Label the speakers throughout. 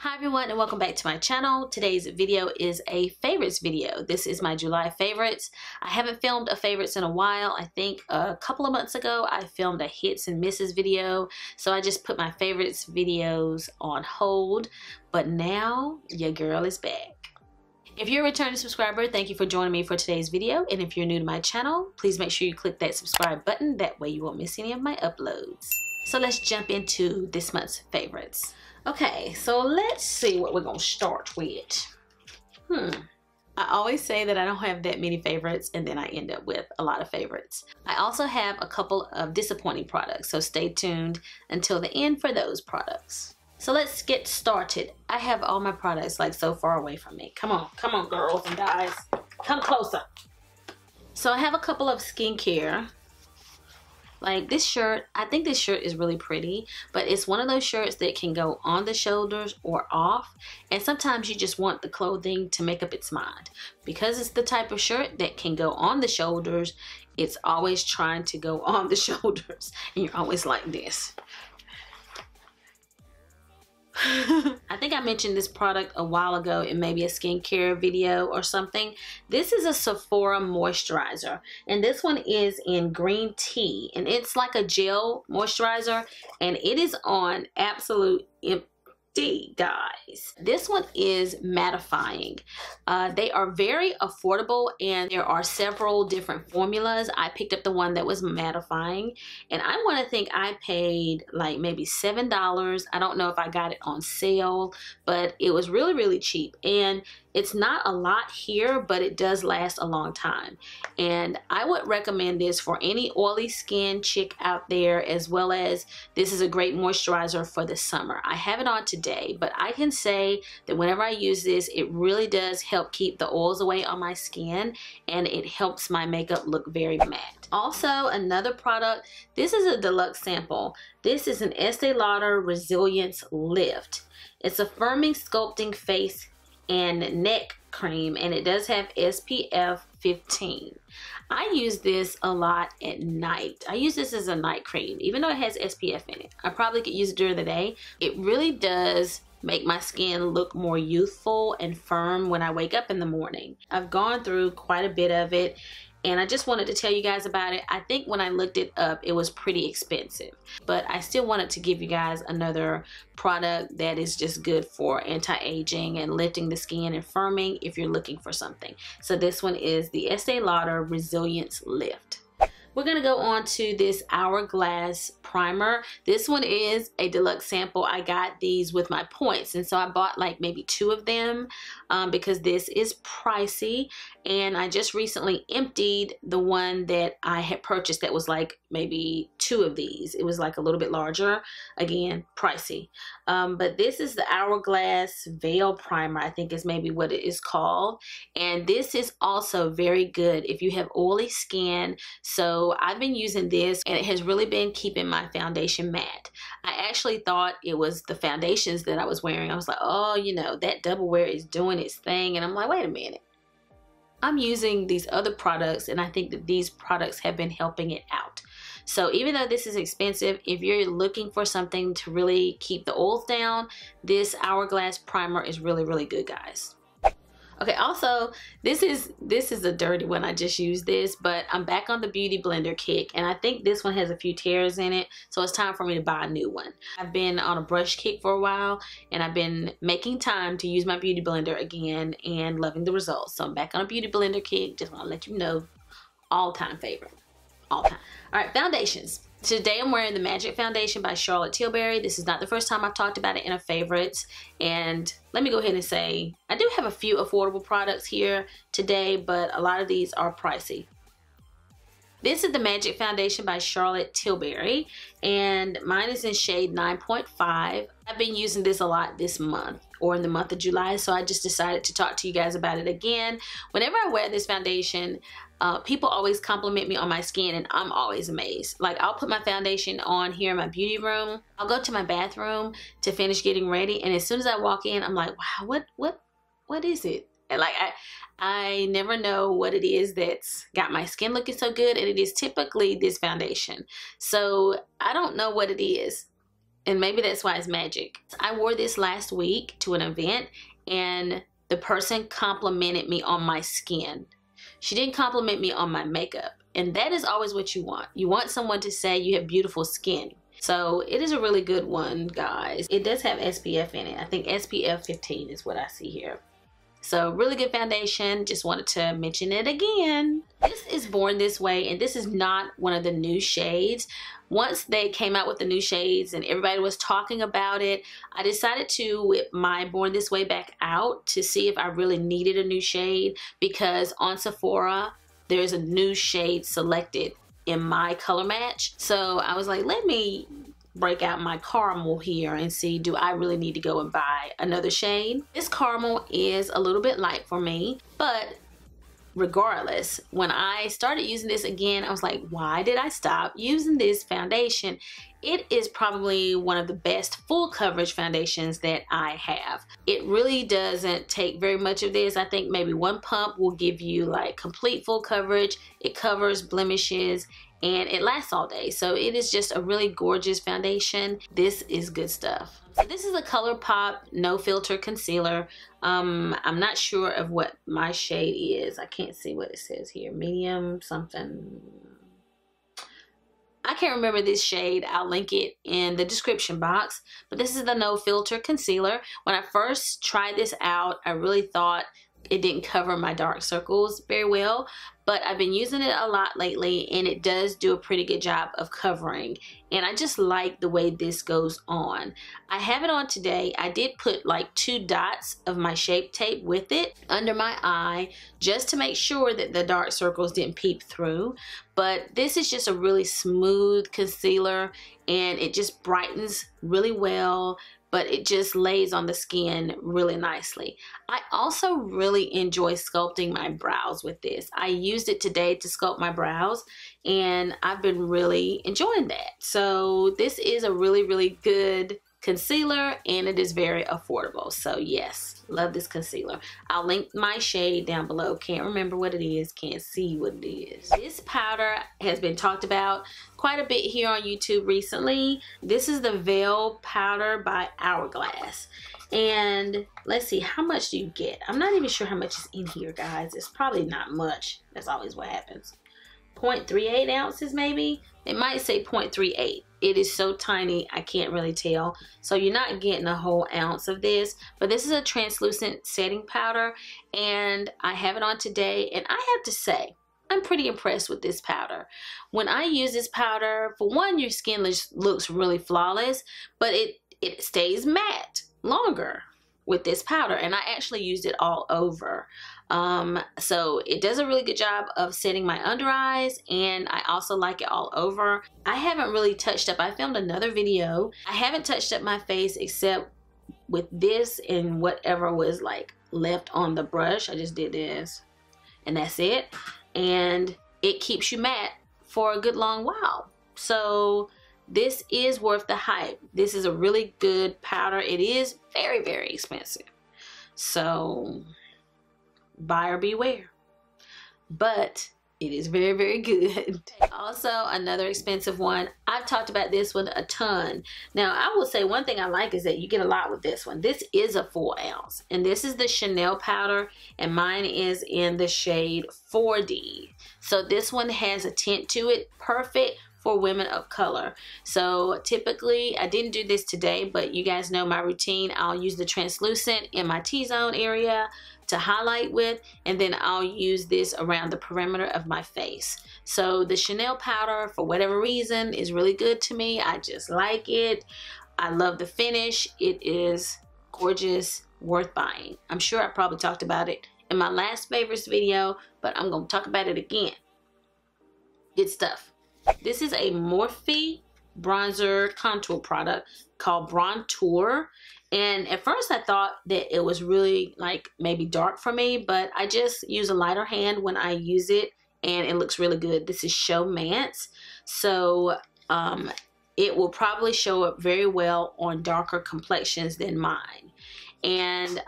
Speaker 1: Hi everyone and welcome back to my channel. Today's video is a favorites video. This is my July favorites. I haven't filmed a favorites in a while. I think a couple of months ago I filmed a hits and misses video. So I just put my favorites videos on hold. But now your girl is back. If you're a returning subscriber, thank you for joining me for today's video. And if you're new to my channel, please make sure you click that subscribe button. That way you won't miss any of my uploads. So let's jump into this month's favorites. Okay, so let's see what we're gonna start with. I always say that I don't have that many favorites and then I end up with a lot of favorites. I also have a couple of disappointing products, so stay tuned until the end for those products. So let's get started. I have all my products like so far away from me. Come on girls and guys, come closer. So I have a couple of skincare. Like this shirt, I think this shirt is really pretty, but it's one of those shirts that can go on the shoulders or off. And sometimes you just want the clothing to make up its mind. Because it's the type of shirt that can go on the shoulders, it's always trying to go on the shoulders. And you're always like this. I think I mentioned this product a while ago in maybe a skincare video or something. This is a Sephora moisturizer, and this one is in green tea, and it's like a gel moisturizer, and it is on absolute empty, guys. This one is mattifying. They are very affordable, and there are several different formulas. I picked up the one that was mattifying, and I want to think I paid like maybe $7. I don't know if I got it on sale, but it was really cheap, and it's not a lot here, but it does last a long time. And I would recommend this for any oily skin chick out there, as well as this is a great moisturizer for the summer. I have it on today, but I can say that whenever I use this, it really does help keep the oils away on my skin, and it helps my makeup look very matte. Also, another product, this is a deluxe sample. This is an Estee Lauder Radiance Lift. It's a firming sculpting face and neck cream, and it does have SPF 15. I use this a lot at night. I use this as a night cream, even though it has SPF in it. I probably could use it during the day. It really does make my skin look more youthful and firm when I wake up in the morning. I've gone through quite a bit of it, and I just wanted to tell you guys about it. I think when I looked it up, it was pretty expensive, but I still wanted to give you guys another product that is just good for anti-aging and lifting the skin and firming if you're looking for something. So this one is the Estee Lauder Radiance Lift. We're gonna go on to this Hourglass primer. This one is a deluxe sample. I got these with my points, and so I bought like maybe 2 of them because this is pricey. And I just recently emptied the one that I had purchased that was like maybe 2 of these. It was like a little bit larger. Again, pricey. But this is the Hourglass Veil Primer, I think is maybe what it is called. And this is also very good if you have oily skin. So I've been using this, and it has really been keeping my foundation matte. I actually thought it was the foundations that I was wearing. I was like, oh, you know, that double wear is doing its thing. And I'm like, wait a minute. I'm using these other products, and I think that these products have been helping it out. So even though this is expensive, if you're looking for something to really keep the oils down, this Hourglass primer is really good, guys. Okay, also, this is a dirty one. I just used this, but I'm back on the Beauty Blender kick, and I think this one has a few tears in it, so it's time for me to buy a new one. I've been on a brush kick for a while, and I've been making time to use my Beauty Blender again and loving the results. So I'm back on a Beauty Blender kick. Just want to let you know, all-time favorite. All time. All right, foundations. Today I'm wearing the Magic Foundation by Charlotte Tilbury. This is not the first time I've talked about it in a favorites. And let me go ahead and say, I do have a few affordable products here today, but a lot of these are pricey. This is the Magic Foundation by Charlotte Tilbury, and mine is in shade 9.5. I've been using this a lot this month, or in the month of July, so I just decided to talk to you guys about it again. Whenever I wear this foundation, people always compliment me on my skin, and I'm always amazed. Like, I'll put my foundation on here in my beauty room. I'll go to my bathroom to finish getting ready, and as soon as I walk in, I'm like, wow, what is it? And like, I never know what it is that's got my skin looking so good, and it is typically this foundation. So I don't know what it is. And maybe that's why it's magic. I wore this last week to an event and the person complimented me on my skin. She didn't compliment me on my makeup. And that is always what you want. You want someone to say you have beautiful skin. So it is a really good one, guys. It does have SPF in it. I think SPF 15 is what I see here. So really good foundation. Just wanted to mention it again. This is Born This Way, and this is not one of the new shades. Once they came out with the new shades and everybody was talking about it, I decided to whip my Born This Way back out to see if I really needed a new shade, because on Sephora there's a new shade selected in my color match. So I was like, let me break out my caramel here and see, do I really need to go and buy another shade? This caramel is a little bit light for me, but regardless, when I started using this again, I was like, why did I stop using this foundation? It is probably one of the best full coverage foundations that I have. It really doesn't take very much of this. I think maybe one pump will give you like complete full coverage. It covers blemishes and it lasts all day. So it is just a really gorgeous foundation. This is good stuff. So this is a ColourPop No Filter Concealer. I'm not sure of what my shade is. I can't see what it says here. Medium something. I can't remember this shade. I'll link it in the description box. But this is the No Filter Concealer. When I first tried this out, I really thought it didn't cover my dark circles very well, but I've been using it a lot lately and it does do a pretty good job of covering, and I just like the way this goes on. I have it on today. I did put like 2 dots of my Shape Tape with it under my eye just to make sure that the dark circles didn't peep through, but this is just a really smooth concealer and it just brightens really well, but it just lays on the skin really nicely. I also really enjoy sculpting my brows with this. I used it today to sculpt my brows and I've been really enjoying that. So this is a really good concealer and it is very affordable. So yes, love this concealer. I'll link my shade down below. Can't remember what it is, can't see what it is. This powder has been talked about quite a bit here on YouTube recently. This is the Veil powder by Hourglass. And let's see, how much do you get? I'm not even sure how much is in here, guys. It's probably not much. That's always what happens. 0.38 ounces maybe? It might say 0.38. It is so tiny, I can't really tell. So you're not getting a whole ounce of this. But this is a translucent setting powder. And I have it on today. And I have to say, I'm pretty impressed with this powder. When I use this powder, for one, your skin looks really flawless. But it stays matte longer with this powder, and I actually used it all over. So it does a really good job of setting my under eyes, and I also like it all over. I haven't really touched up. I filmed another video. I haven't touched up my face except with this and whatever was like left on the brush. I just did this and that's it, and it keeps you matte for a good long while. So this is worth the hype. This is a really good powder. It is very expensive, so buyer beware, but it is very good. Also, another expensive one. I've talked about this one a ton. Now, I will say one thing I like is that you get a lot with this one. This is a full ounce, and this is the Chanel powder, and mine is in the shade 4D. So this one has a tint to it, perfect for women of color. So typically, I didn't do this today, but you guys know my routine. I'll use the translucent in my T-zone area to highlight with, and then I'll use this around the perimeter of my face. So the Chanel powder, for whatever reason, is really good to me. I just like it. I love the finish. It is gorgeous, worth buying. I'm sure I probably talked about it in my last favorites video, but I'm gonna talk about it again. Good stuff. This is a Morphe bronzer contour product called Brontour. And at first I thought that it was really like maybe dark for me, but I just use a lighter hand when I use it and it looks really good. This is Show Mance. So it will probably show up very well on darker complexions than mine. And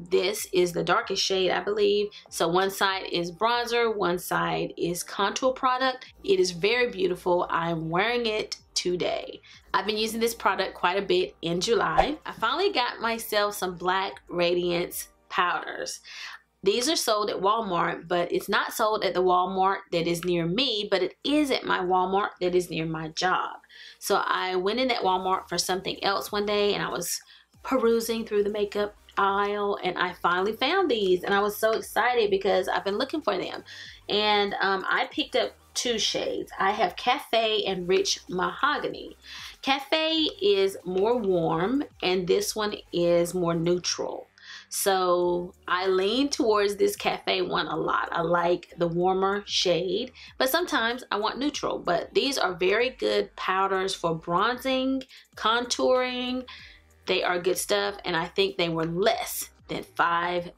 Speaker 1: this is the darkest shade, I believe. So one side is bronzer, one side is contour product. It is very beautiful. I'm wearing it today. I've been using this product quite a bit in July. I finally got myself some black Radiance powders. These are sold at Walmart, but it's not sold at the Walmart that is near me, but it is at my Walmart that is near my job. So I went in at Walmart for something else one day, and I was perusing through the makeup aisle, and I finally found these, and I was so excited because I've been looking for them. And I picked up 2 shades. I have Cafe and Rich Mahogany. Cafe is more warm, and this one is more neutral. So I lean towards this Cafe one a lot. I like the warmer shade, but sometimes I want neutral. But these are very good powders for bronzing, contouring. They are good stuff, and I think they were less than $5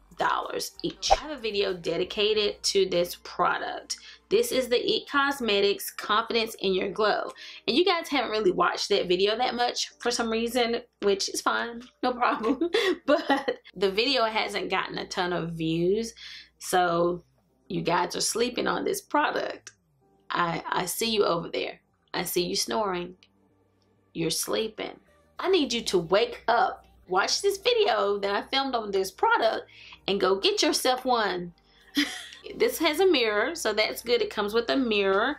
Speaker 1: each. I have a video dedicated to this product. This is the IT Cosmetics Confidence in Your Glow. And you guys haven't really watched that video that much for some reason, which is fine, no problem. But the video hasn't gotten a ton of views, so you guys are sleeping on this product. I see you over there. I see you snoring. You're sleeping. I need you to wake up, watch this video that I filmed on this product, and go get yourself one. This has a mirror, so that's good. It comes with a mirror,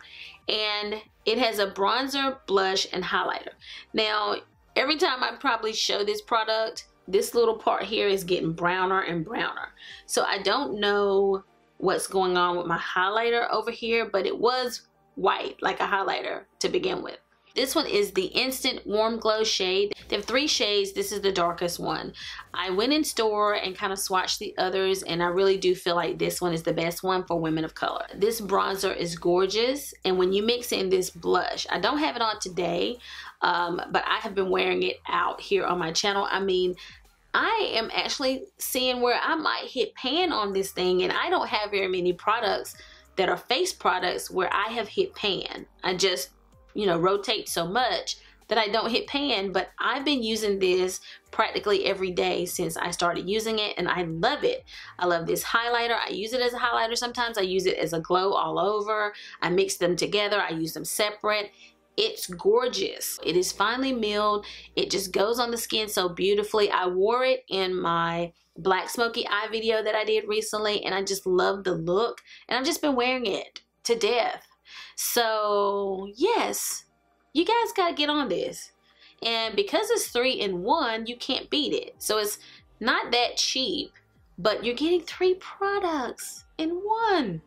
Speaker 1: and it has a bronzer, blush, and highlighter. Now, every time I probably show this product, this little part here is getting browner and browner. So I don't know what's going on with my highlighter over here, but it was white, like a highlighter to begin with. This one is the Instant Warm Glow shade. They have 3 shades. This is the darkest one. I went in store and kind of swatched the others, and I really do feel like this one is the best one for women of color. This bronzer is gorgeous, and when you mix in this blush, I don't have it on today, but I have been wearing it out here on my channel. I mean, I am actually seeing where I might hit pan on this thing, and I don't have very many products that are face products where I have hit pan. I just, you know, rotate so much that I don't hit pan, but I've been using this practically every day since I started using it, and I love it. I love this highlighter. I use it as a highlighter sometimes. I use it as a glow all over. I mix them together. I use them separate. It's gorgeous. It is finely milled. It just goes on the skin so beautifully. I wore it in my Black Smoky Eye video that I did recently, and I just love the look, and I've just been wearing it to death. So yes, you guys gotta get on this. And because it's 3-in-1, you can't beat it. So it's not that cheap, but you're getting 3 products in one.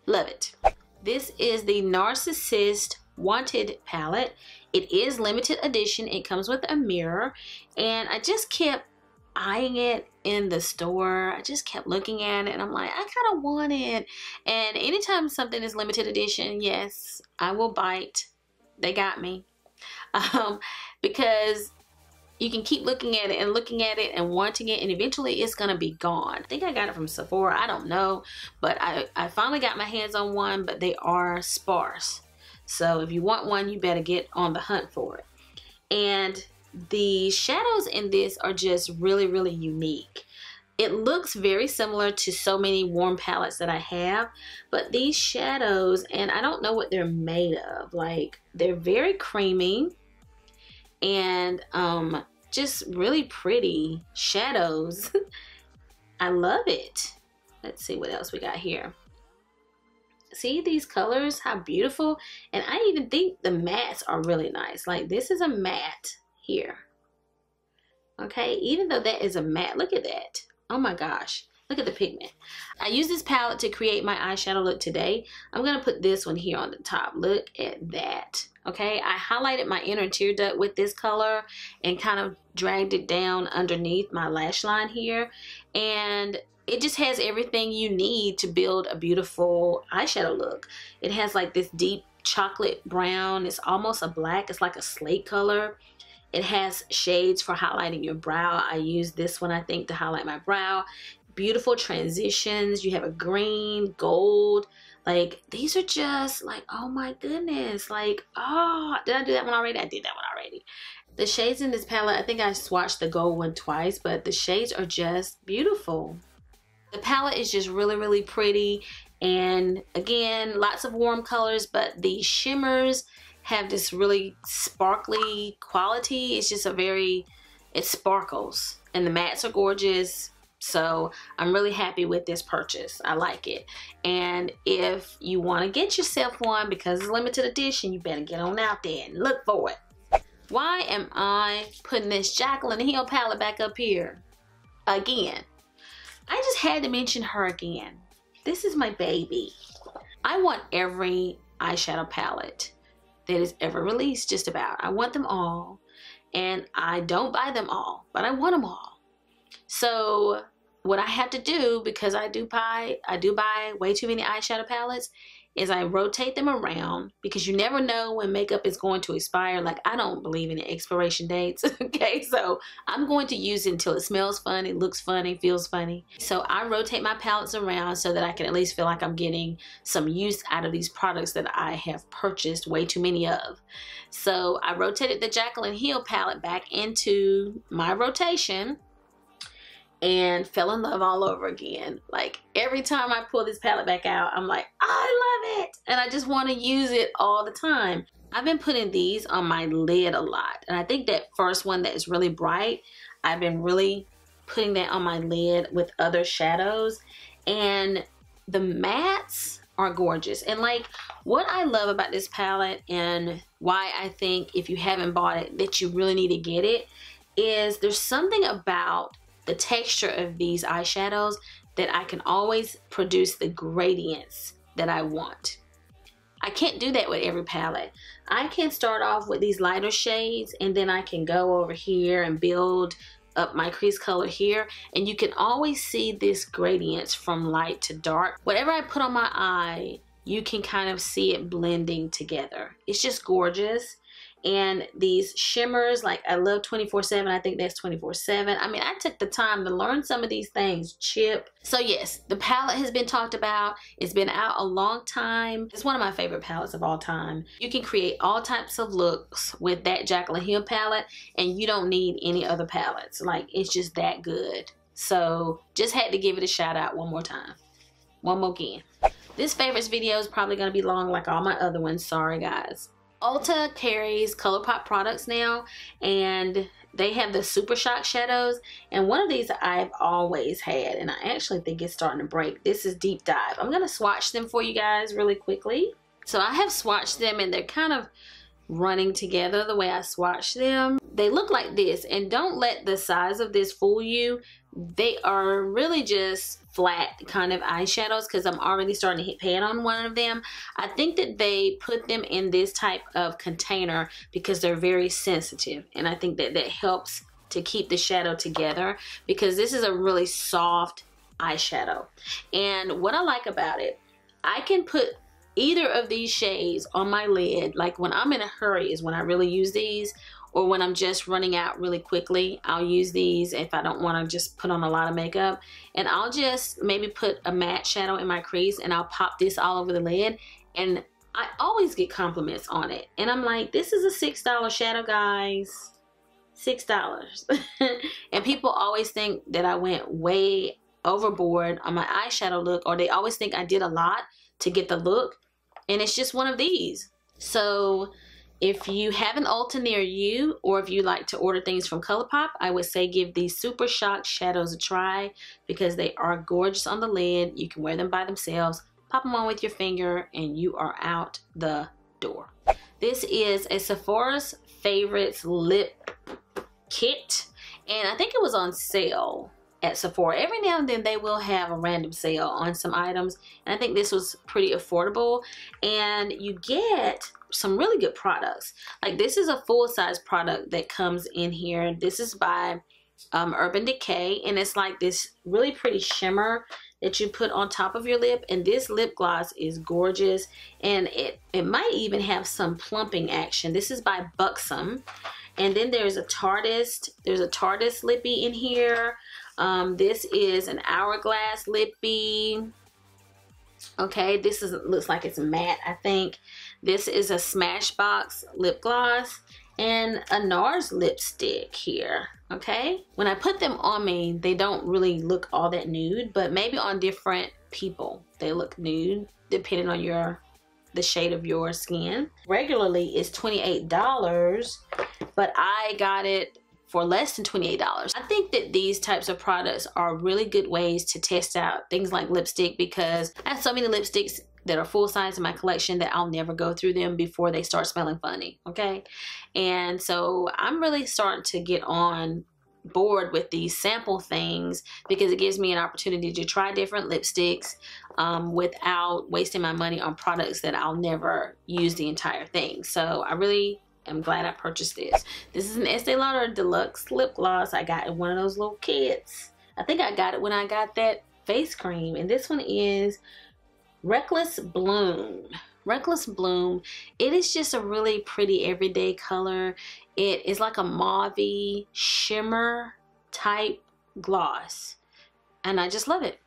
Speaker 1: Love it. This is the Narcissist Wanted palette. It is limited edition. It comes with a mirror, and I just kept eyeing it in the store. I just kept looking at it, and I'm like, I kind of want it. And anytime something is limited edition, yes, I will bite. They got me. Because you can keep looking at it and wanting it, and eventually it's gonna be gone. I think I got it from Sephora, I don't know, but I finally got my hands on one, but they are sparse. So if you want one, you better get on the hunt for it. And the shadows in this are just really, really unique. It looks very similar to so many warm palettes that I have, but these shadows, and I don't know what they're made of, like they're very creamy and just really pretty shadows. I love it. Let's see what else we got here. See these colors, how beautiful. And I even think the mattes are really nice. Like this is a matte here. Okay, even though that is a matte, look at that. Oh my gosh, look at the pigment. I use this palette to create my eyeshadow look today. I'm gonna put this one here on the top. Look at that. Okay, I highlighted my inner tear duct with this color and kind of dragged it down underneath my lash line here, and it just has everything you need to build a beautiful eyeshadow look. It has like this deep chocolate brown. It's almost a black. It's like a slate color. It has shades for highlighting your brow. I use this one, I think, to highlight my brow. Beautiful transitions. You have a green, gold. Like, these are just like, oh my goodness. Like, oh, did I do that one already? I did that one already. The shades in this palette, I think I swatched the gold one twice, but the shades are just beautiful. The palette is just really, really pretty. And again, lots of warm colors, but the shimmers have this really sparkly quality. It's just it sparkles, and the mattes are gorgeous. So I'm really happy with this purchase. I like it. And if you want to get yourself one, because it's limited edition, you better get on out there and look for it. Why am I putting this Jaclyn Hill palette back up here again? I just had to mention her again. This is my baby. I want every eyeshadow palette that is ever released, just about. I want them all. And I don't buy them all, but I want them all. So what I have to do, because I do buy way too many eyeshadow palettes, is I rotate them around, because you never know when makeup is going to expire. Like, I don't believe in the expiration dates. Okay, so I'm going to use it until it smells funny, looks funny, feels funny. So I rotate my palettes around so that I can at least feel like I'm getting some use out of these products that I have purchased way too many of. So I rotated the Jaclyn Hill palette back into my rotation and fell in love all over again. Like, every time I pull this palette back out, I'm like, I love it. And I just want to use it all the time. I've been putting these on my lid a lot. And I think that first one that is really bright, I've been really putting that on my lid with other shadows. And the mattes are gorgeous. And like, what I love about this palette, and why I think if you haven't bought it that you really need to get it, is there's something about the texture of these eyeshadows that I can always produce the gradients that I want. I can't do that with every palette. I can start off with these lighter shades, and then I can go over here and build up my crease color here, and you can always see this gradients from light to dark. Whatever I put on my eye, you can kind of see it blending together. It's just gorgeous. And these shimmers, like, I love 24/7. I think that's 24/7. I mean, I took the time to learn some of these things. Chip. So yes, the palette has been talked about. It's been out a long time. It's one of my favorite palettes of all time. You can create all types of looks with that Jaclyn Hill palette, and you don't need any other palettes. Like, it's just that good. So just had to give it a shout out one more time. One more again. This favorites video is probably going to be long like all my other ones. Sorry, guys. Ulta carries ColourPop products now, and they have the Super Shock shadows, and one of these I've always had, and I actually think it's starting to break. This is Deep Dive. I'm going to swatch them for you guys really quickly. So I have swatched them, and they're kind of running together the way I swatch them. They look like this, and don't let the size of this fool you. They are really just flat kind of eyeshadows, because I'm already starting to hit pan on one of them. I think that they put them in this type of container because they're very sensitive, and I think that that helps to keep the shadow together, because this is a really soft eyeshadow. And what I like about it, I can put either of these shades on my lid. Like, when I'm in a hurry is when I really use these, or when I'm just running out really quickly, I'll use these if I don't want to just put on a lot of makeup. And I'll just maybe put a matte shadow in my crease, and I'll pop this all over the lid. And I always get compliments on it. And I'm like, this is a $6 shadow, guys. $6. And people always think that I went way overboard on my eyeshadow look, or they always think I did a lot to get the look. And it's just one of these. So if you have an Ulta near you, or if you like to order things from ColourPop, I would say give these Super Shock shadows a try, because they are gorgeous on the lid. You can wear them by themselves, pop them on with your finger, and you are out the door. This is a Sephora's Favorites lip kit, and I think it was on sale at Sephora. Every now and then they will have a random sale on some items, and I think this was pretty affordable, and you get some really good products. Like, this is a full-size product that comes in here. This is by Urban Decay, and it's like this really pretty shimmer that you put on top of your lip, and this lip gloss is gorgeous, and it might even have some plumping action. This is by Buxom. And then there's a Tardis lippy in here. This is an Hourglass lippy. Okay, this looks like it's matte, I think. This is a Smashbox lip gloss, and a NARS lipstick here. Okay, when I put them on me, they don't really look all that nude, but maybe on different people they look nude, depending on your the shade of your skin. Regularly it's $28, but I got it for less than $28. I think that these types of products are really good ways to test out things like lipstick, because I have so many lipsticks that are full size in my collection that I'll never go through them before they start smelling funny, okay? And so I'm really starting to get on board with these sample things, because it gives me an opportunity to try different lipsticks without wasting my money on products that I'll never use the entire thing. So I really am glad I purchased this. This is an Estee Lauder Deluxe Lip Gloss. I got in one of those little kits. I think I got it when I got that face cream. And this one is Reckless Bloom. Reckless Bloom. It is just a really pretty everyday color. It is like a mauve-y shimmer type gloss. And I just love it.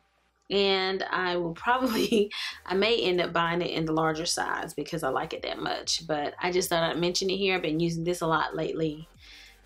Speaker 1: And I will probably, I may end up buying it in the larger size because I like it that much. But I just thought I'd mention it here. I've been using this a lot lately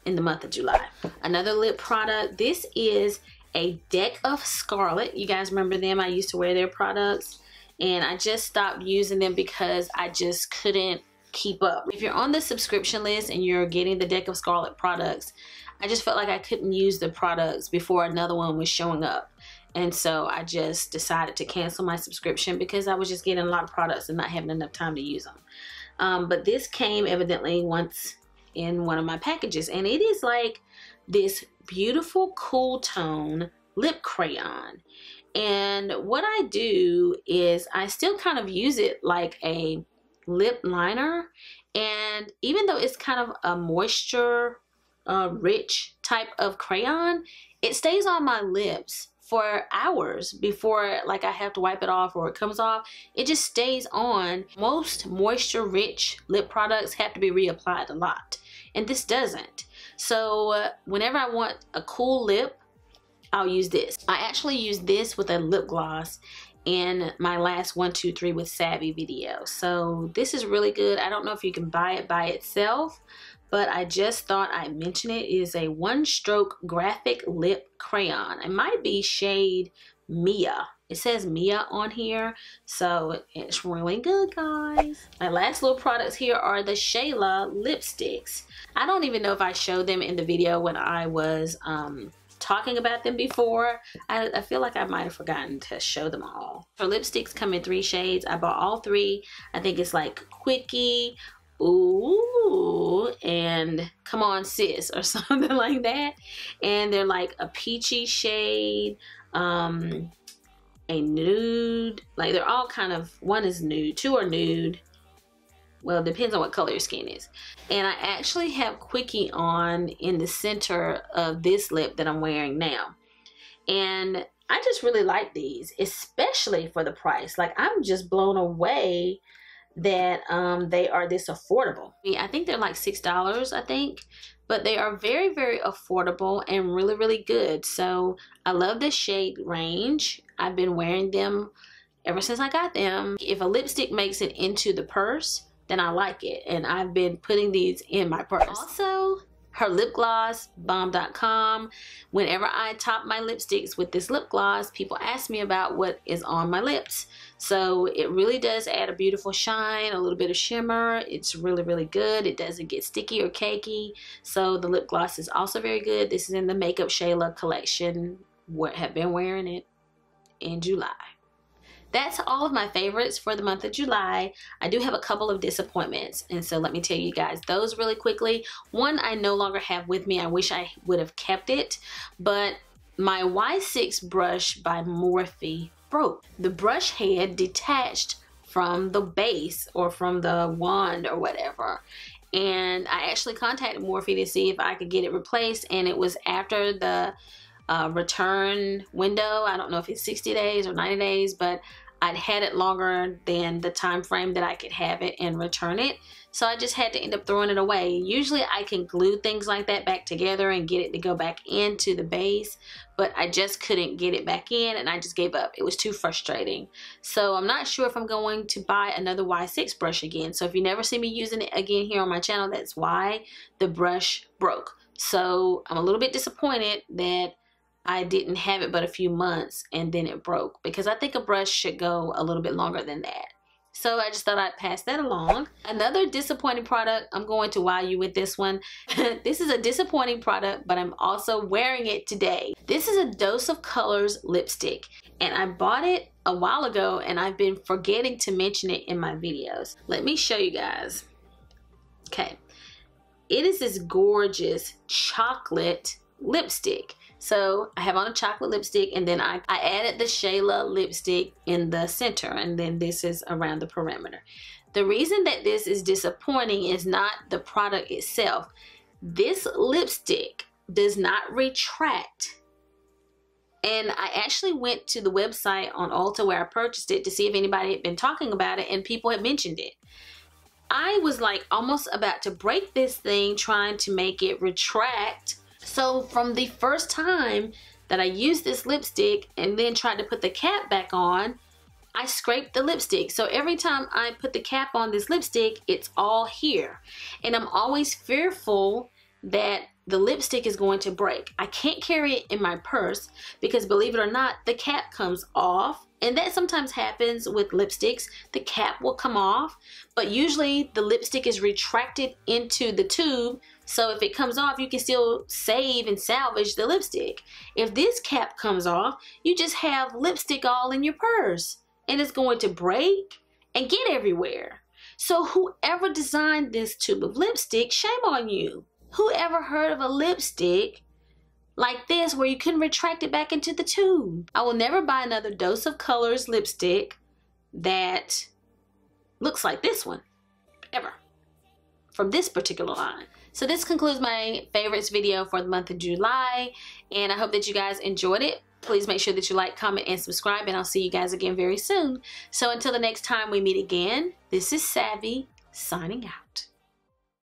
Speaker 1: in the month of July. Another lip product. This is a Deck of Scarlet. You guys remember them? I used to wear their products. And I just stopped using them because I just couldn't keep up. If you're on the subscription list and you're getting the Deck of Scarlet products, I just felt like I couldn't use the products before another one was showing up. And so I just decided to cancel my subscription because I was just getting a lot of products and not having enough time to use them. But this came evidently once in one of my packages, and it is like this beautiful cool tone lip crayon. And what I do is I still kind of use it like a lip liner, and even though it's kind of a moisture rich type of crayon, it stays on my lips for hours before like I have to wipe it off or it comes off. It just stays on. Most moisture rich lip products have to be reapplied a lot, and this doesn't. So whenever I want a cool lip, I'll use this. I actually used this with a lip gloss in my last 1, 2, 3 with Savvy video. So this is really good. I don't know if you can buy it by itself, but I just thought I'd mention it. It is a one stroke graphic lip crayon. It might be shade Mia. It says Mia on here, so it's really good, guys. My last little products here are the Shayla lipsticks. I don't even know if I showed them in the video when I was talking about them before. I feel like I might have forgotten to show them all. Her lipsticks come in 3 shades. I bought all 3. I think it's like Quickie, Ooh, and Come On Sis or something like that. And they're like a peachy shade, a nude, like they're all kind of, one is nude, 2 are nude. Well, it depends on what color your skin is. And I actually have Quickie on in the center of this lip that I'm wearing now. And I just really like these, especially for the price. Like, I'm just blown away that they are this affordable. I think they're like $6, I think. But they are very, very affordable and really, really good. So I love the shade range. I've been wearing them ever since I got them. If a lipstick makes it into the purse, then I like it, and I've been putting these in my purse. Also, her lip gloss, bomb.com. Whenever I top my lipsticks with this lip gloss, people ask me about what is on my lips. So it really does add a beautiful shine, a little bit of shimmer. It's really, really good. It doesn't get sticky or cakey. So the lip gloss is also very good. This is in the Makeup Shayla collection. Have been wearing it in July. That's all of my favorites for the month of July. I do have a couple of disappointments, and so let me tell you guys those really quickly. One I no longer have with me. I wish I would have kept it, but my Y6 brush by Morphe broke. The brush head detached from the base or from the wand or whatever. And I actually contacted Morphe to see if I could get it replaced, and it was after the return window. I don't know if it's 60 days or 90 days, but I'd had it longer than the time frame that I could have it and return it. So I just had to end up throwing it away. Usually I can glue things like that back together and get it to go back into the base, but I just couldn't get it back in, and I just gave up. It was too frustrating. So I'm not sure if I'm going to buy another Y6 brush again. So if you never see me using it again here on my channel, that's why the brush broke. So I'm a little bit disappointed that I didn't have it but a few months and then it broke, because I think a brush should go a little bit longer than that. So I just thought I'd pass that along. Another disappointing product, I'm going to wow you with this one. This is a disappointing product, but I'm also wearing it today. This is a Dose of Colors lipstick, and I bought it a while ago and I've been forgetting to mention it in my videos. Let me show you guys. Okay, it is this gorgeous chocolate lipstick. So I have on a chocolate lipstick, and then I added the Shayla lipstick in the center, and then this is around the perimeter. The reason that this is disappointing is not the product itself. This lipstick does not retract. And I actually went to the website on Ulta where I purchased it to see if anybody had been talking about it, and people had mentioned it. I was like almost about to break this thing trying to make it retract. So from the first time that I used this lipstick and then tried to put the cap back on, I scraped the lipstick. So every time I put the cap on this lipstick, it's all here. And I'm always fearful that the lipstick is going to break. I can't carry it in my purse because, believe it or not, the cap comes off. And that sometimes happens with lipsticks. The cap will come off, but usually the lipstick is retracted into the tube. So if it comes off, you can still save and salvage the lipstick. If this cap comes off, you just have lipstick all in your purse, and it's going to break and get everywhere. So whoever designed this tube of lipstick, shame on you. Whoever heard of a lipstick like this where you couldn't retract it back into the tube? I will never buy another Dose of Colors lipstick that looks like this one, ever, from this particular line. So this concludes my favorites video for the month of July, and I hope that you guys enjoyed it. Please make sure that you like, comment, and subscribe, and I'll see you guys again very soon. So until the next time we meet again, this is Savvy, signing out.